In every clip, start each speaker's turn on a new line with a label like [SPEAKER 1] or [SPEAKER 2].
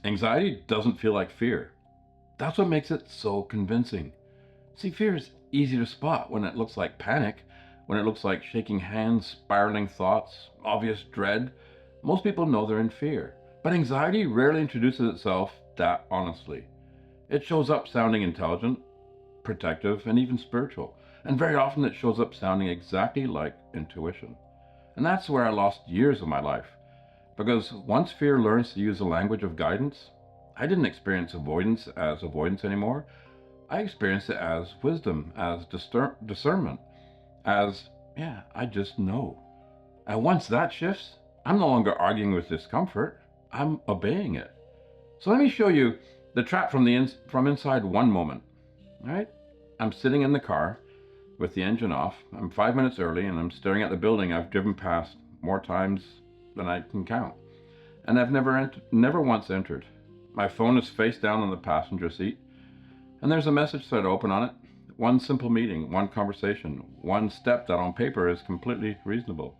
[SPEAKER 1] Anxiety doesn't feel like fear. That's what makes it so convincing. See, fear is easy to spot when it looks like panic, when it looks like shaking hands, spiraling thoughts, obvious dread. Most people know they're in fear. But anxiety rarely introduces itself that honestly. It shows up sounding intelligent, protective, and even spiritual. And very often it shows up sounding exactly like intuition. And that's where I lost years of my life. Because once fear learns to use the language of guidance, I didn't experience avoidance as avoidance anymore. I experienced it as wisdom, as discernment, as, yeah, I just know. And once that shifts, I'm no longer arguing with discomfort, I'm obeying it. So let me show you the trap from inside one moment. All right? I'm sitting in the car with the engine off. I'm 5 minutes early and I'm staring at the building I've driven past more times than I can count. And I've never once entered. My phone is face down on the passenger seat, and there's a message thread open on it. One simple meeting, one conversation, one step that on paper is completely reasonable.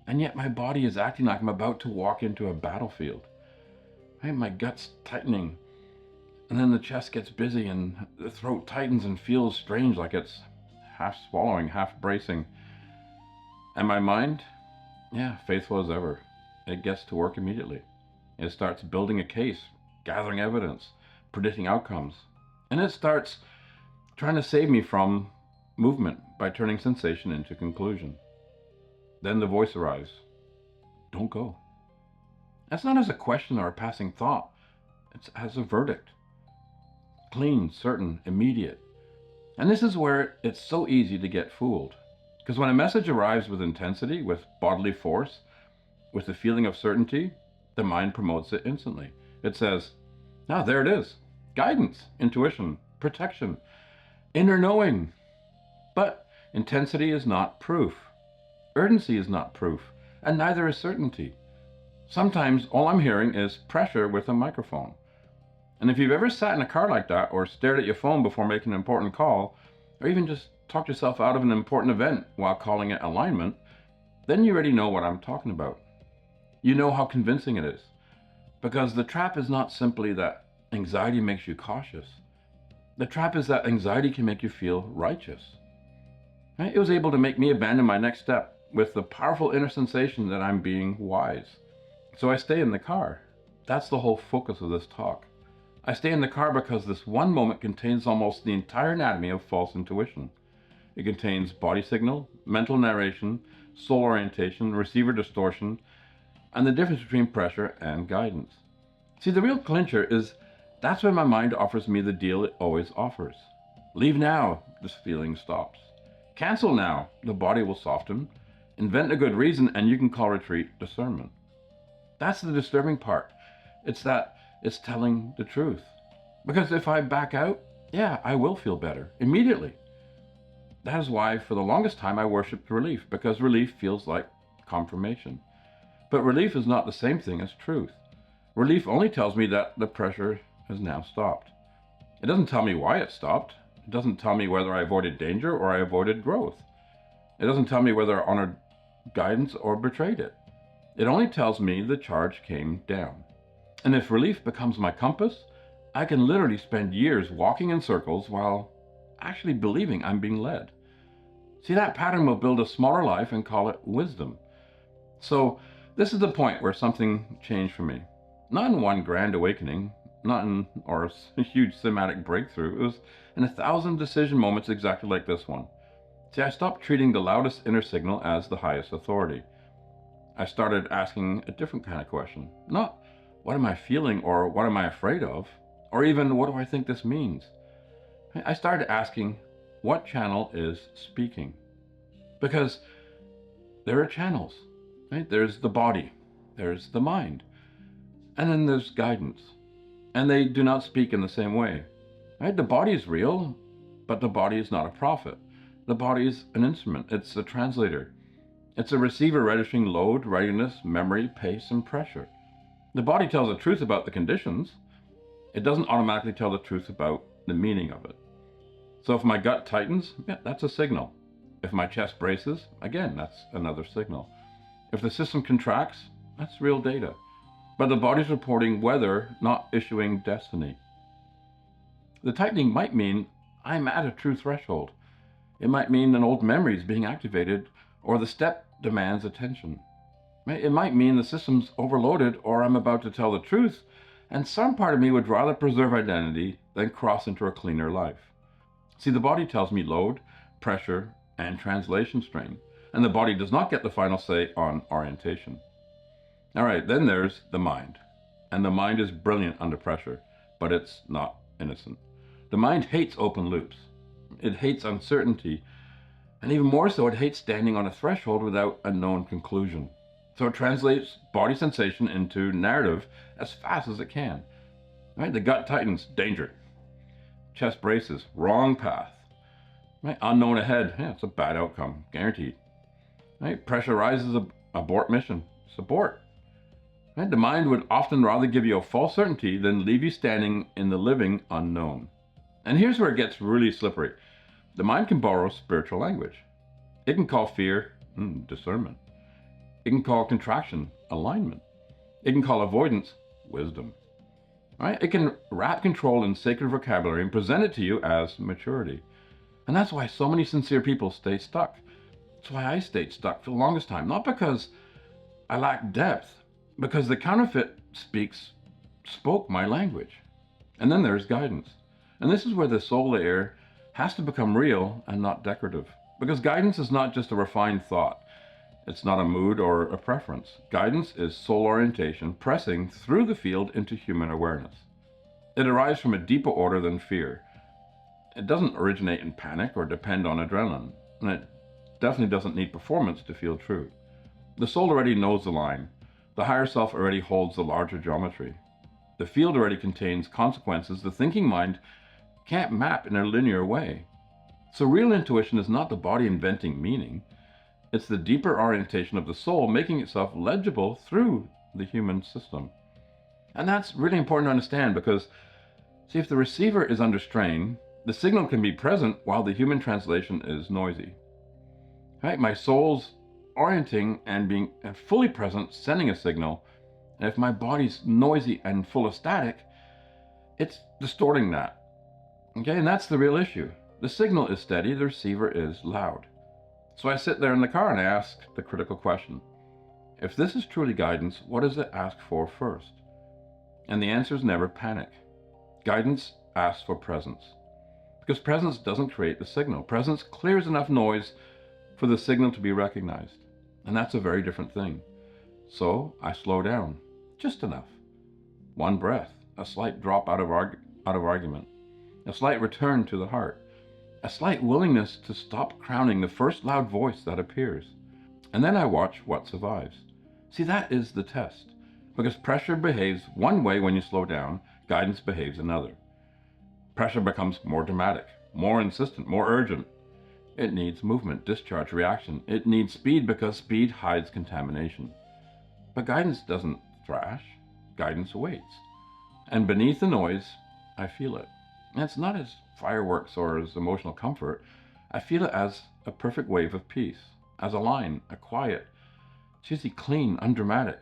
[SPEAKER 1] And yet my body is acting like I'm about to walk into a battlefield. Right? My gut's tightening, and then the chest gets busy and the throat tightens and feels strange, like it's half swallowing, half bracing. And my mind, yeah, faithful as ever, it gets to work immediately. It starts building a case, gathering evidence, predicting outcomes. And it starts trying to save me from movement by turning sensation into conclusion. Then the voice arrives. Don't go. That's not as a question or a passing thought. It's as a verdict. Clean, certain, immediate. And this is where it's so easy to get fooled. Because when a message arrives with intensity, with bodily force, with the feeling of certainty, the mind promotes it instantly. It says, ah, there it is. Guidance, intuition, protection, inner knowing. But intensity is not proof. Urgency is not proof, and neither is certainty. Sometimes all I'm hearing is pressure with a microphone. And if you've ever sat in a car like that, or stared at your phone before making an important call, or even just talked yourself out of an important event while calling it alignment, then you already know what I'm talking about. You know how convincing it is. Because the trap is not simply that anxiety makes you cautious. The trap is that anxiety can make you feel righteous. Right? It was able to make me abandon my next step with the powerful inner sensation that I'm being wise. So I stay in the car. That's the whole focus of this talk. I stay in the car because this one moment contains almost the entire anatomy of false intuition. It contains body signal, mental narration, soul orientation, receiver distortion, and the difference between pressure and guidance. See, the real clincher is that's when my mind offers me the deal it always offers. Leave now, this feeling stops. Cancel now, the body will soften. Invent a good reason, and you can call retreat discernment. That's the disturbing part. It's that it's telling the truth. Because if I back out, yeah, I will feel better immediately. That is why for the longest time I worshipped relief, because relief feels like confirmation. But relief is not the same thing as truth. Relief only tells me that the pressure has now stopped. It doesn't tell me why it stopped. It doesn't tell me whether I avoided danger or I avoided growth. It doesn't tell me whether I honored guidance or betrayed it. It only tells me the charge came down. And if relief becomes my compass, I can literally spend years walking in circles while actually believing I'm being led. See, that pattern will build a smaller life and call it wisdom. So this is the point where something changed for me. Not in one grand awakening, or a huge thematic breakthrough. It was in 1,000 decision moments exactly like this one. See, I stopped treating the loudest inner signal as the highest authority. I started asking a different kind of question. Not, what am I feeling, or what am I afraid of, or even, what do I think this means? I started asking, what channel is speaking? Because there are channels, right? There's the body, there's the mind, and then there's guidance. And they do not speak in the same way, right? The body is real, but the body is not a prophet. The body is an instrument. It's a translator. It's a receiver registering load, readiness, memory, pace, and pressure. The body tells the truth about the conditions. It doesn't automatically tell the truth about the meaning of it. So if my gut tightens, yeah, that's a signal. If my chest braces, again, that's another signal. If the system contracts, that's real data. but the body's reporting weather, not issuing destiny. The tightening might mean I'm at a true threshold. It might mean an old memory is being activated, or the step demands attention. It might mean the system's overloaded, or I'm about to tell the truth, and some part of me would rather preserve identity than cross into a cleaner life. See, the body tells me load, pressure, and translation strain, and the body does not get the final say on orientation. All right, then there's the mind. And the mind is brilliant under pressure, but it's not innocent. The mind hates open loops. It hates uncertainty, and even more so, it hates standing on a threshold without a known conclusion. So it translates body sensation into narrative as fast as it can. Right? The gut tightens, danger. Chest braces, wrong path. Right? Unknown ahead, yeah, it's a bad outcome, guaranteed. Right? Pressure rises, abort mission, it's abort. Right? The mind would often rather give you a false certainty than leave you standing in the living unknown. And here's where it gets really slippery. The mind can borrow spiritual language. It can call fear discernment. It can call contraction alignment. It can call avoidance wisdom. Right? It can wrap control in sacred vocabulary and present it to you as maturity. And that's why so many sincere people stay stuck. That's why I stayed stuck for the longest time. Not because I lacked depth, because the counterfeit spoke my language. And then there's guidance. And this is where the soul layer has to become real and not decorative. Because guidance is not just a refined thought. It's not a mood or a preference. Guidance is soul orientation pressing through the field into human awareness. It arrives from a deeper order than fear. It doesn't originate in panic or depend on adrenaline. And it definitely doesn't need performance to feel true. The soul already knows the line. The higher self already holds the larger geometry. The field already contains consequences the thinking mind can't map in a linear way. So real intuition is not the body inventing meaning. It's the deeper orientation of the soul making itself legible through the human system. And that's really important to understand because, see, if the receiver is under strain, the signal can be present while the human translation is noisy. Right? My soul's orienting and being fully present, sending a signal. And if my body's noisy and full of static, it's distorting that. Okay, and that's the real issue. The signal is steady, the receiver is loud. So I sit there in the car and I ask the critical question. If this is truly guidance, what does it ask for first? And the answer is never panic. Guidance asks for presence. Because presence doesn't create the signal. Presence clears enough noise for the signal to be recognized. And that's a very different thing. So I slow down, just enough. One breath, a slight drop out of argument, a slight return to the heart, a slight willingness to stop crowning the first loud voice that appears. And then I watch what survives. See, that is the test. Because pressure behaves one way when you slow down, guidance behaves another. Pressure becomes more dramatic, more insistent, more urgent. It needs movement, discharge, reaction. It needs speed because speed hides contamination. But guidance doesn't thrash. Guidance waits. And beneath the noise, I feel it. And it's not as fireworks or as emotional comfort. I feel it as a perfect wave of peace, as a line, a quiet, it's usually clean, undramatic.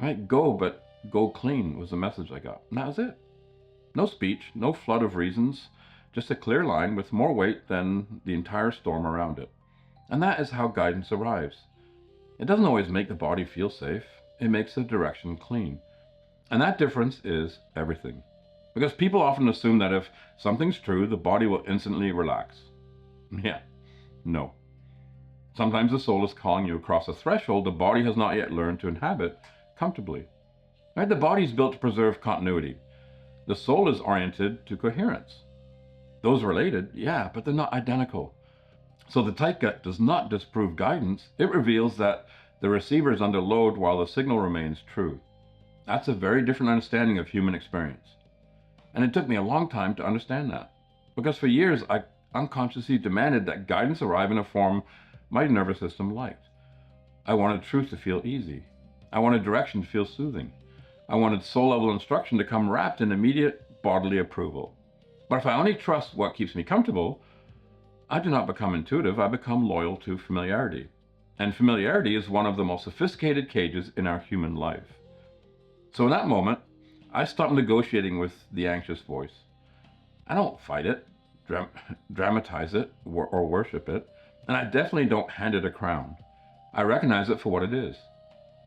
[SPEAKER 1] Right? Go, but go clean was the message I got. And that was it. No speech, no flood of reasons, just a clear line with more weight than the entire storm around it. And that is how guidance arrives. It doesn't always make the body feel safe. It makes the direction clean. And that difference is everything. Because people often assume that if something's true, the body will instantly relax. Yeah, no. Sometimes the soul is calling you across a threshold the body has not yet learned to inhabit comfortably. Right? The body is built to preserve continuity. The soul is oriented to coherence. Those related, yeah, but they're not identical. So the tight gut does not disprove guidance. It reveals that the receiver is under load while the signal remains true. That's a very different understanding of human experience. And it took me a long time to understand that. Because for years, I unconsciously demanded that guidance arrive in a form my nervous system liked. I wanted truth to feel easy. I wanted direction to feel soothing. I wanted soul-level instruction to come wrapped in immediate bodily approval. But if I only trust what keeps me comfortable, I do not become intuitive, I become loyal to familiarity. And familiarity is one of the most sophisticated cages in our human life. So in that moment, I stopped negotiating with the anxious voice. I don't fight it, dramatize it, or worship it, and I definitely don't hand it a crown. I recognize it for what it is.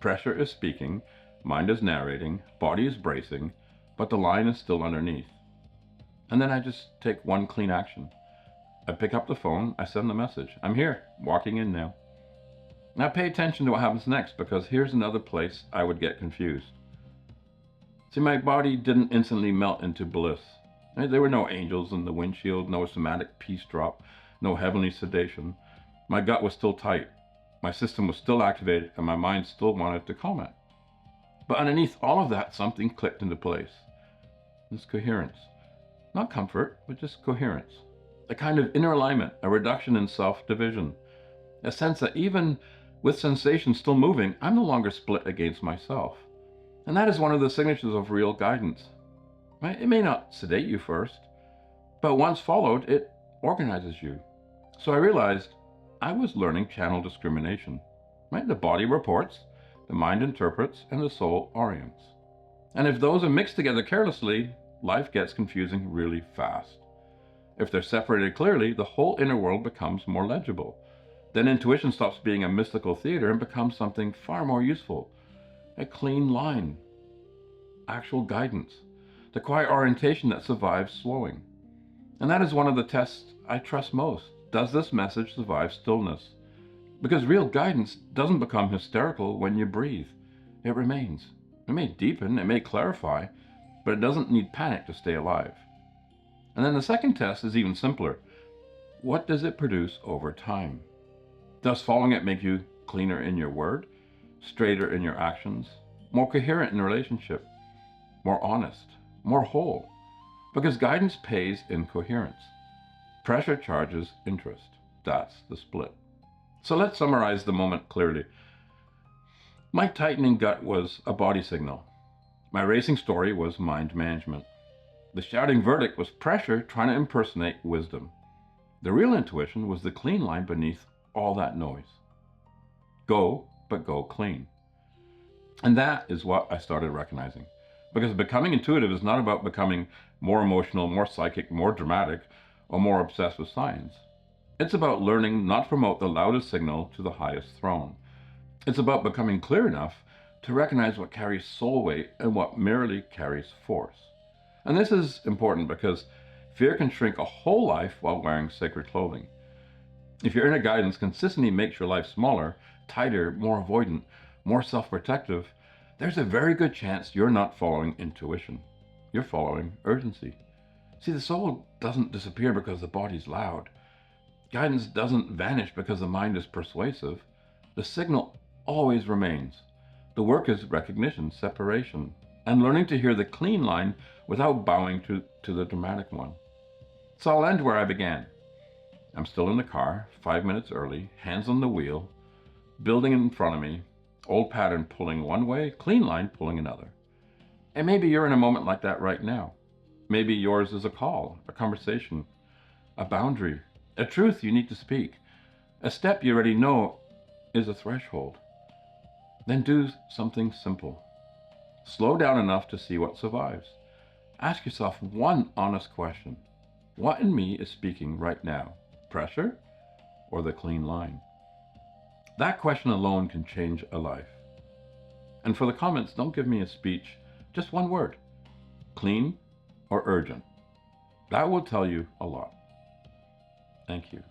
[SPEAKER 1] Pressure is speaking, mind is narrating, body is bracing, but the line is still underneath. And then I just take one clean action. I pick up the phone, I send the message. I'm here, walking in now. Now pay attention to what happens next, because here's another place I would get confused. See, my body didn't instantly melt into bliss. Right? There were no angels in the windshield, no somatic peace drop, no heavenly sedation. My gut was still tight. My system was still activated, and my mind still wanted to comment. But underneath all of that, something clicked into place. This coherence. Not comfort, but just coherence. A kind of inner alignment, a reduction in self-division. A sense that even with sensation still moving, I'm no longer split against myself. And that is one of the signatures of real guidance. Right? It may not sedate you first, but once followed, it organizes you. So I realized I was learning channel discrimination. Right? The body reports, the mind interprets, and the soul orients. And if those are mixed together carelessly, life gets confusing really fast. If they're separated clearly, the whole inner world becomes more legible. Then intuition stops being a mystical theater and becomes something far more useful. A clean line. Actual guidance. The quiet orientation that survives slowing. And that is one of the tests I trust most. Does this message survive stillness? Because real guidance doesn't become hysterical when you breathe. It remains. It may deepen, it may clarify, but it doesn't need panic to stay alive. And then the second test is even simpler. What does it produce over time? Does following it make you cleaner in your word, straighter in your actions, more coherent in relationship, more honest, more whole? Because guidance pays in coherence. Pressure charges interest. That's the split. So let's summarize the moment clearly. My tightening gut was a body signal. My racing story was mind management. The shouting verdict was pressure trying to impersonate wisdom. The real intuition was the clean line beneath all that noise. Go, but go clean. And that is what I started recognizing. Because becoming intuitive is not about becoming more emotional, more psychic, more dramatic, or more obsessed with science. It's about learning not to promote the loudest signal to the highest throne. It's about becoming clear enough to recognize what carries soul weight and what merely carries force. And this is important because fear can shrink a whole life while wearing sacred clothing. If your inner guidance consistently makes your life smaller, tighter, more avoidant, more self-protective, there's a very good chance you're not following intuition. You're following urgency. See, the soul doesn't disappear because the body's loud. Guidance doesn't vanish because the mind is persuasive. The signal always remains. The work is recognition, separation, and learning to hear the clean line without bowing to the dramatic one. So I'll end where I began. I'm still in the car, 5 minutes early, hands on the wheel, building in front of me, old pattern pulling one way, clean line pulling another. And maybe you're in a moment like that right now. Maybe yours is a call, a conversation, a boundary, a truth you need to speak. A step you already know is a threshold. Then do something simple. Slow down enough to see what survives. Ask yourself one honest question. What in me is speaking right now? Pressure or the clean line? That question alone can change a life. And for the comments, don't give me a speech, just one word. Clean or urgent. That will tell you a lot. Thank you.